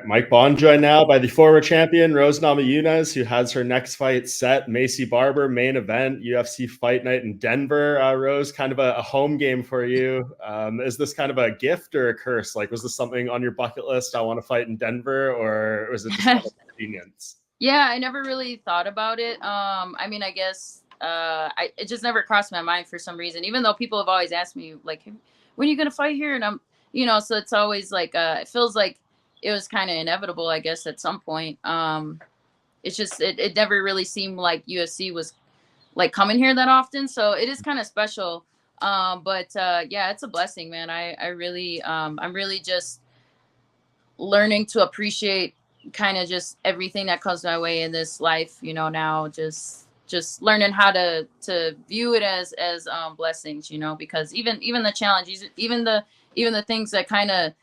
Mike Bond joined now by the former champion Rose Namajunas, who has her next fight set. Maycee Barber, main event, UFC Fight Night in Denver. Rose, kind of a home game for you. Is this kind of a gift or a curse? Like, was this something on your bucket list? I want to fight in Denver, or was it just kind of convenience? Yeah, I never really thought about it. I mean, I guess it just never crossed my mind for some reason. Even though people have always asked me, like, when are you gonna fight here? And I'm, so it's always like, it feels like it was kind of inevitable, I guess, at some point. It's just it never really seemed like UFC was like coming here that often, so it is kind of special. But yeah, it's a blessing, man. I really, I'm really just learning to appreciate kind of just everything that comes my way in this life, now just learning how to view it as blessings, because even the challenges, even the things that kind of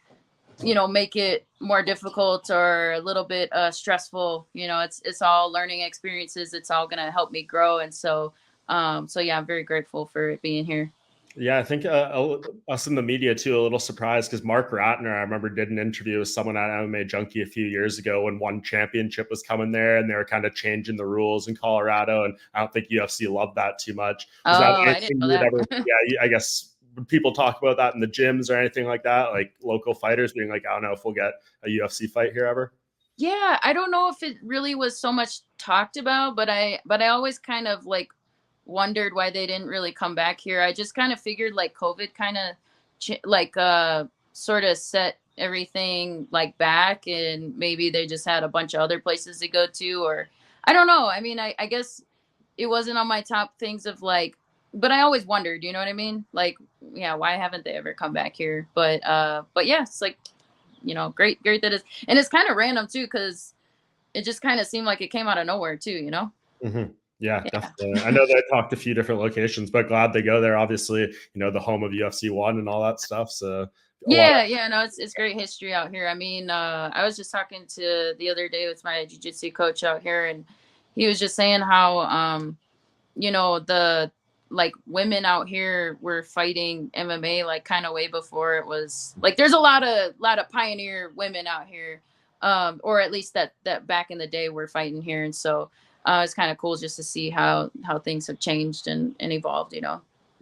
make it more difficult or a little bit stressful, it's all learning experiences. It's all gonna help me grow. And so yeah, I'm very grateful for it being here. Yeah, I think us in the media too, a little surprised because Mark Ratner, I remember, did an interview with someone at MMA Junkie a few years ago when one championship was coming there and they were kind of changing the rules in Colorado. And I don't think UFC loved that too much. Was that Oh, I didn't anything know you would ever, that. yeah, I guess, would people talk about that in the gyms or anything like that? Like local fighters being like, I don't know if we'll get a UFC fight here ever? Yeah, I don't know if it really was so much talked about, but I always kind of like wondered why they didn't really come back here. I just kind of figured like COVID kind of like sort of set everything like back, and maybe they just had a bunch of other places to go to, or I don't know. I mean, I guess it wasn't on my top things of like, but I always wondered, you know what I mean? Like, yeah, why haven't they ever come back here? But yeah, it's like, great that it's, and it's kind of random too, because it just kind of seemed like it came out of nowhere too. Mm-hmm. Yeah, Yeah. definitely. I know they talked a few different locations, but glad they go there. Obviously, the home of UFC one and all that stuff. So a lot Yeah, yeah, no, it's great history out here. I mean, I was just talking to the other day with my jiu-jitsu coach out here, and he was just saying how the like women out here were fighting MMA like kind of way before it was like there's a lot of pioneer women out here, or at least that back in the day were fighting here. And so it's kind of cool just to see how things have changed and evolved.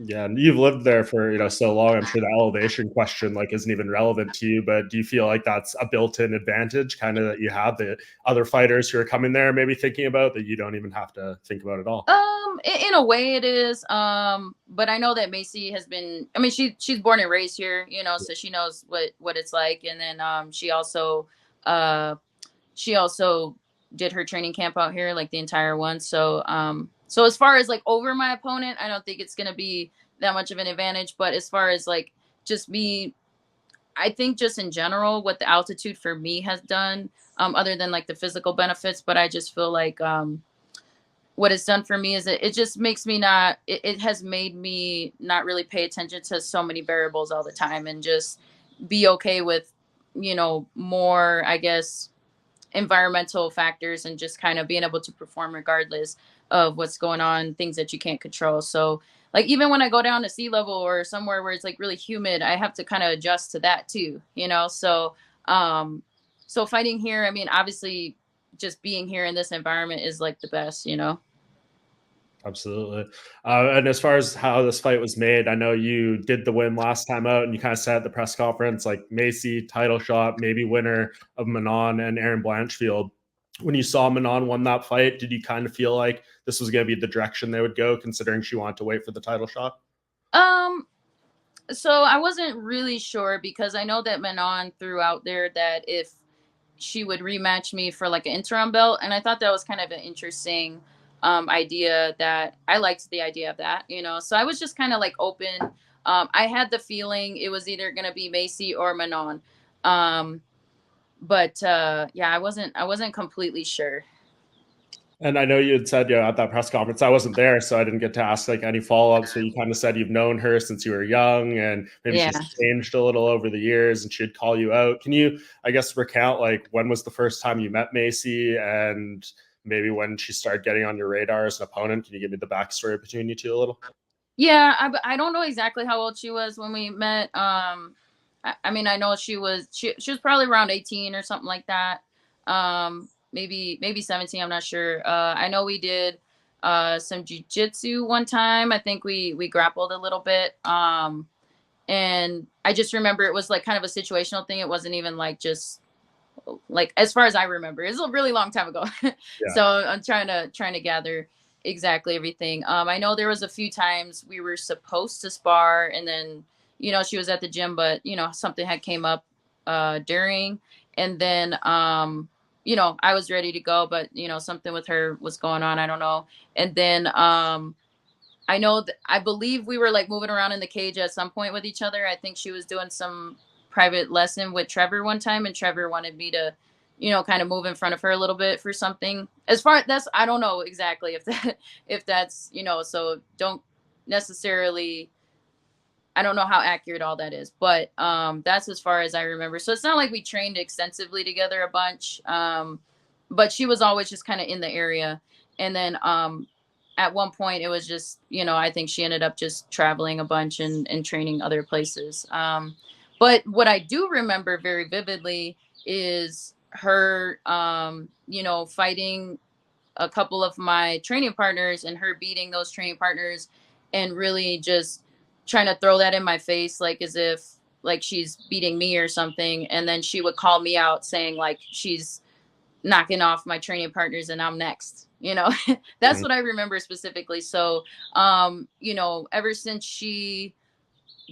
Yeah, and you've lived there for so long. I'm sure the elevation question like isn't even relevant to you. But do you feel like that's a built-in advantage, kind of, that you have the other fighters who are coming there maybe thinking about that you don't even have to think about at all? In a way it is. But I know that Maycee has been. I mean, she's born and raised here, so she knows what it's like. And then uh, she also did her training camp out here, like the entire one. So as far as like over my opponent, I don't think it's gonna be that much of an advantage. But as far as like just me, I think just in general, what the altitude for me has done, other than like the physical benefits, but I just feel like what it's done for me is it just makes me not it has made me not really pay attention to so many variables all the time, and just be okay with more, I guess, environmental factors, and just kind of being able to perform regardless of what's going on, things that you can't control. So like even when I go down to sea level or somewhere where it's like really humid, I have to kind of adjust to that too. Um so fighting here, I mean, obviously just being here in this environment is like the best. Absolutely. And as far as how this fight was made, I know you did the win last time out, and you kind of said at the press conference, like Maycee, title shot, maybe winner of Manon and Erin Blanchfield. When you saw Manon won that fight, did you kind of feel like this was going to be the direction they would go, considering she wanted to wait for the title shot? um so I wasn't really sure, because I know that Manon threw out there that if she would rematch me for like an interim belt, and I thought that was kind of an interesting idea. That I liked the idea of that. So I was just kind of like open. I had the feeling it was either going to be Maycee or Manon. um but yeah, I wasn't completely sure. And I know you had said, at that press conference, I wasn't there, so I didn't get to ask like any follow-ups, but you kind of said you've known her since you were young, and maybe Yeah. she's changed a little over the years and she'd call you out. Can you, I guess, recount like when was the first time you met Maycee, and maybe when she started getting on your radar as an opponent? Can you give me the backstory between you two a little? Yeah, I don't know exactly how old she was when we met. I mean, I know she was probably around 18 or something like that. Maybe 17. I'm not sure. I know we did some jujitsu one time. I think we grappled a little bit. And I just remember it was like kind of a situational thing. It wasn't even like just like as far as I remember. It's a really long time ago. Yeah. So I'm trying to gather exactly everything. I know there was a few times we were supposed to spar, and then she was at the gym, but something had came up during, and then I was ready to go, but something with her was going on. I don't know, and then I know that I believe we were like moving around in the cage at some point with each other. I think she was doing some private lesson with Trevor one time, and Trevor wanted me to, kind of move in front of her a little bit for something. As far that's I don't know exactly if that's so don't necessarily. I don't know how accurate all that is, but that's as far as I remember. So it's not like we trained extensively together a bunch, but she was always just kind of in the area. And then at one point, it was just I think she ended up just traveling a bunch and training other places. But what I do remember very vividly is her, fighting a couple of my training partners and her beating those training partners and really just trying to throw that in my face like as if like she's beating me or something, and then she would call me out saying like she's knocking off my training partners and I'm next. That's Mhm. what I remember specifically. So ever since she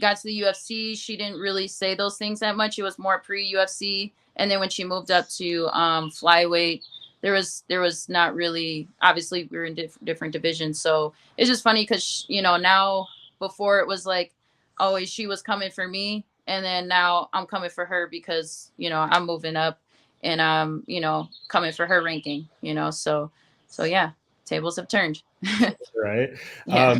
got to the UFC, she didn't really say those things that much. It was more pre-UFC, and then when she moved up to flyweight, there was not really. Obviously, we were in different divisions, so it's just funny because now before it was like always she was coming for me, and then now I'm coming for her because I'm moving up, and I'm coming for her ranking. So yeah, tables have turned. Right. Yeah.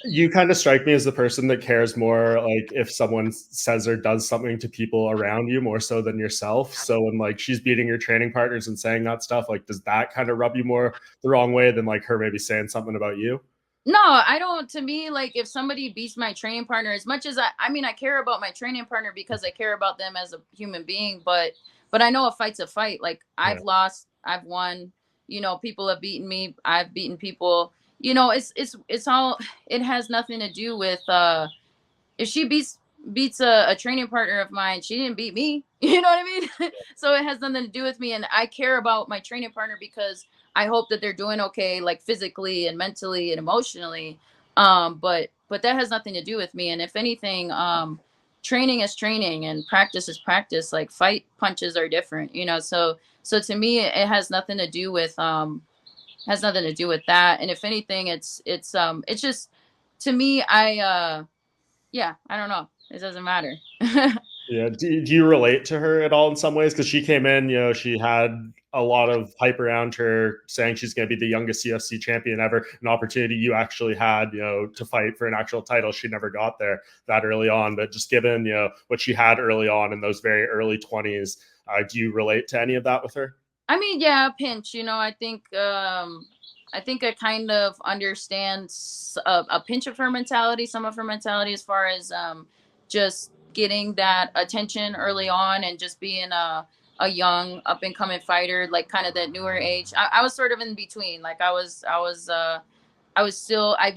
You kind of strike me as the person that cares more like if someone says or does something to people around you more so than yourself. So when like she's beating your training partners and saying that stuff, like does that kind of rub you more the wrong way than like her maybe saying something about you? No, I don't. To me, like if somebody beats my training partner, as much as I mean, I care about my training partner because I care about them as a human being. But I know a fight's a fight. Like Yeah. I've lost, I've won. People have beaten me. I've beaten people. It's all. It has nothing to do with if she beats a training partner of mine, she didn't beat me. You know what I mean? So it has nothing to do with me, and I care about my training partner because I hope that they're doing okay, like physically and mentally and emotionally. But that has nothing to do with me. And if anything, training is training and practice is practice. Like fight punches are different. So to me, it has nothing to do with that. And if anything, it's just to me, yeah, I don't know. It doesn't matter. Yeah. Do you relate to her at all in some ways? Because she came in, she had a lot of hype around her saying she's going to be the youngest UFC champion ever, an opportunity you actually had, to fight for an actual title. She never got there that early on. But just given, what she had early on in those very early 20s, do you relate to any of that with her? I mean, yeah, a pinch. I think I kind of understand a pinch of her mentality, some of her mentality, as far as just getting that attention early on and just being a young up and coming fighter, like kind of that newer age. I was sort of in between. Like I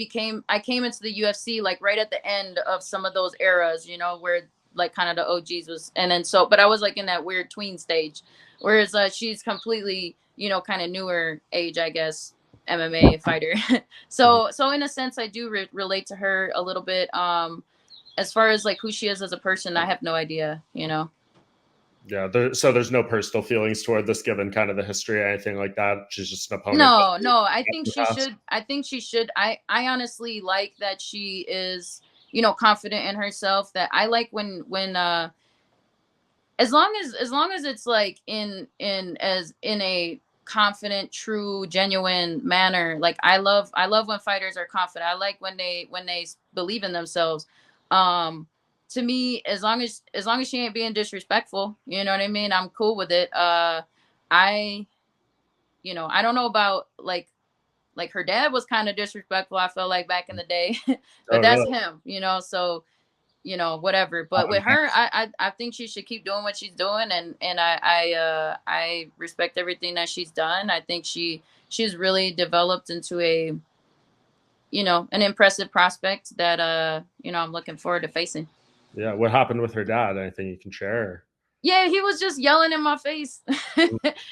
came into the UFC like right at the end of some of those eras, where like kind of the OGs was, and then but I was like in that weird tween stage, whereas she's completely, kind of newer age, I guess, MMA fighter. So in a sense, I do relate to her a little bit. As far as like who she is as a person, I have no idea. Yeah. So there's no personal feelings toward this, given kind of the history or anything like that. She's just an opponent. No, I think In the she past. should. I think she should. I honestly like that she is, confident in herself. That I like when as long as it's like in a confident, true, genuine manner. Like I love when fighters are confident. I like when they believe in themselves. um to me, as long as she ain't being disrespectful, you know what I mean, I'm cool with it. I I don't know about like her dad was kind of disrespectful, I felt like back in the day. Oh, But that's really? him. So whatever. But with her, I think she should keep doing what she's doing, and I respect everything that she's done. I think she's really developed into an impressive prospect that I'm looking forward to facing. Yeah. What happened with her dad? Anything you can share? Yeah, he was just yelling in my face,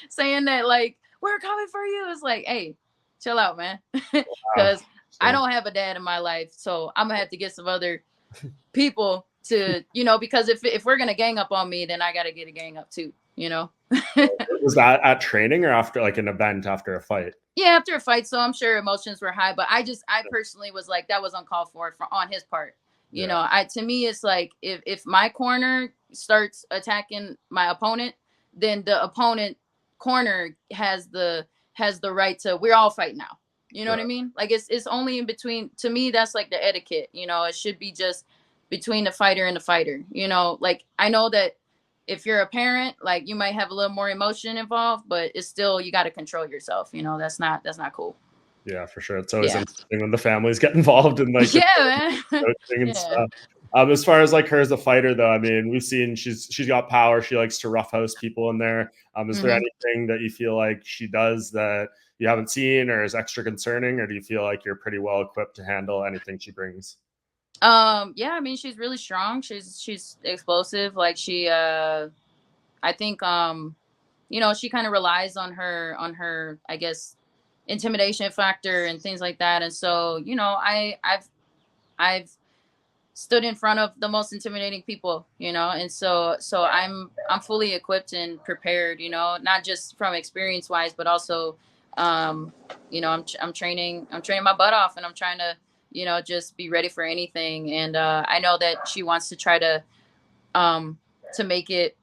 saying that like we're coming for you. It's like, hey, chill out, man, Wow. because I don't have a dad in my life, so I'm gonna have to get some other people to, because if we're gonna gang up on me, then I gotta get a gang up too, Was that at training or after like an event after a fight? Yeah, after a fight, so I'm sure emotions were high, but I personally was like that was uncalled for on his part. Yeah. To me it's like if my corner starts attacking my opponent, then the opponent corner has the right to, we're all fighting now. You know what I Right. mean? Like it's only in between, to me that's like the etiquette, it should be just between the fighter and the fighter. Like I know that if you're a parent, like you might have a little more emotion involved, but it's still, you got to control yourself. That's not cool. Yeah, for sure. It's always Yeah. interesting when the families get involved in like the Yeah, man. coaching and Yeah. stuff. As far as like her as a fighter, though, I mean, we've seen she's got power. She likes to roughhouse people in there. Is there hmm anything that you feel like she does that you haven't seen or is extra concerning, or do you feel like you're pretty well equipped to handle anything she brings? Yeah, I mean, she's really strong. She's explosive. Like I think, she kind of relies on her, I guess, intimidation factor and things like that. And so, I've stood in front of the most intimidating people, and so I'm fully equipped and prepared, not just from experience wise, but also, I'm training my butt off, and I'm trying to, just be ready for anything. And I know that she wants to try um to make it,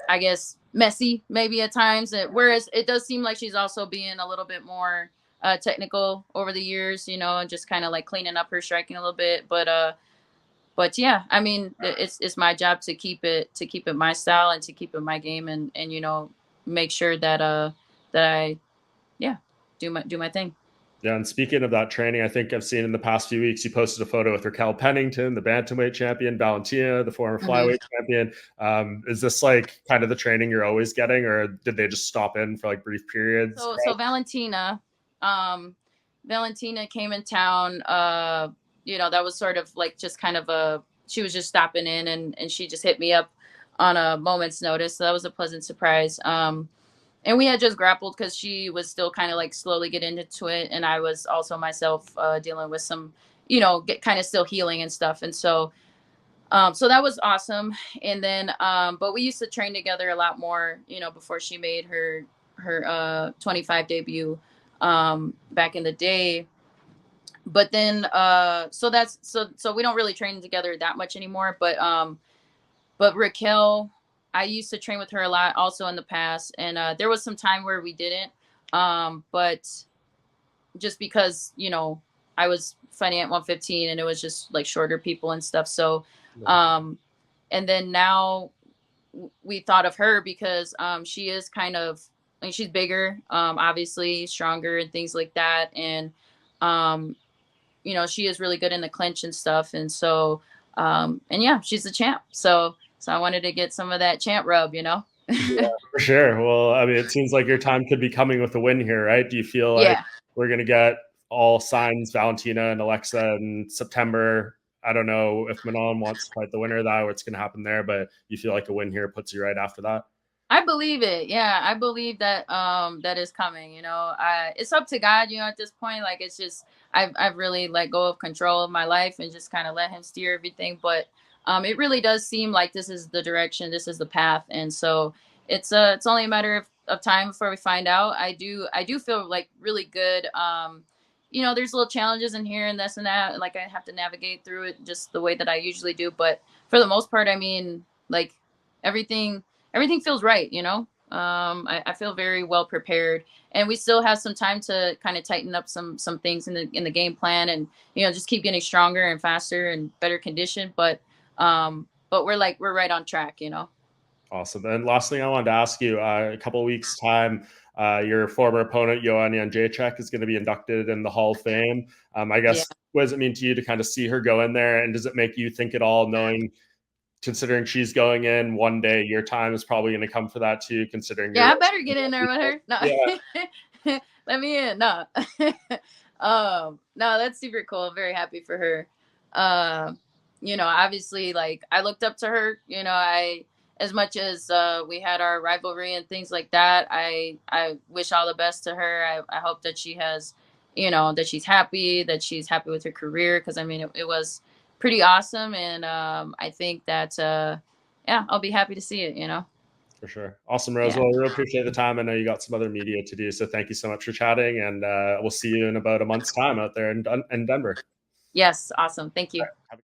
I guess, messy maybe at times, whereas it does seem like she's also being a little bit more technical over the years, and just kind of like cleaning up her striking a little bit. But yeah, I mean, it's my job to keep it my style and to keep it my game, and make sure that I, yeah, do my thing. Yeah, and speaking of that training, I think I've seen in the past few weeks you posted a photo with Raquel Pennington, the bantamweight champion, Valentina, the former hmm flyweight champion. Is this like kind of the training you're always getting, or did they just stop in for like brief periods? So um, Valentina came in town. That was sort of like just kind of she was just stopping in, and she just hit me up on a moment's notice. So that was a pleasant surprise. And we had just grappled because she was still kind of like slowly getting into it, and I was also myself dealing with some, get kind of still healing and stuff. And so that was awesome. And then but we used to train together a lot more, before she made her 25 debut back in the day. But then so we don't really train together that much anymore. But Raquel, I used to train with her a lot also in the past, and there was some time where we didn't. But just because I was fighting at 115, and it was just like shorter people and stuff. So um, and then now we thought of her because she is kind of, like, she's bigger, obviously stronger and things like that, and um, she is really good in the clinch and stuff. And so and yeah, she's the champ. So I wanted to get some of that champ rub. Yeah, for sure. Well, I mean, it seems like your time could be coming with a win here, right? Do you feel like Yeah. we're going to get all signs, Valentina and Alexa, in September? I don't know if Manon wants to fight the winner of that, what's going to happen there, but you feel like a win here puts you right after that? I believe it. Yeah, I believe that that is coming. It's up to God. At this point, like it's just I've really let go of control of my life and just kind of let Him steer everything. But it really does seem like this is the direction, this is the path, and so it's only a matter of time before we find out. I do feel like really good. There's little challenges in here and this and that. Like I have to navigate through it just the way that I usually do. But for the most part, I mean, like everything feels right. I feel very well prepared, and we still have some time to kind of tighten up some things in the game plan, and just keep getting stronger and faster and better conditioned. But we're right on track. Awesome. And last thing I wanted to ask you, a couple of weeks time, your former opponent Joanna Jędrzejczyk is going to be inducted in the Hall of Fame. I Yeah. guess, what does it mean to you to kind of see her go in there, and does it make you think at all, knowing considering she's going in one day, your time is probably going to come for that too, considering Yeah, you're I better get in there with her. No. yeah. Let me in. No. No, that's super cool. Very happy for her. Obviously, like, I looked up to her. I, as much as we had our rivalry and things like that, I wish all the best to her. I hope that she has, that she's happy with her career, because I mean it was pretty awesome, and I think that yeah, I'll be happy to see it. For sure. Awesome, Rose. Yeah. Well, we really appreciate the time. I know you got some other media to do, so thank you so much for chatting, and we'll see you in about a month's time out there in Denver. Yes, awesome. Thank you. Have a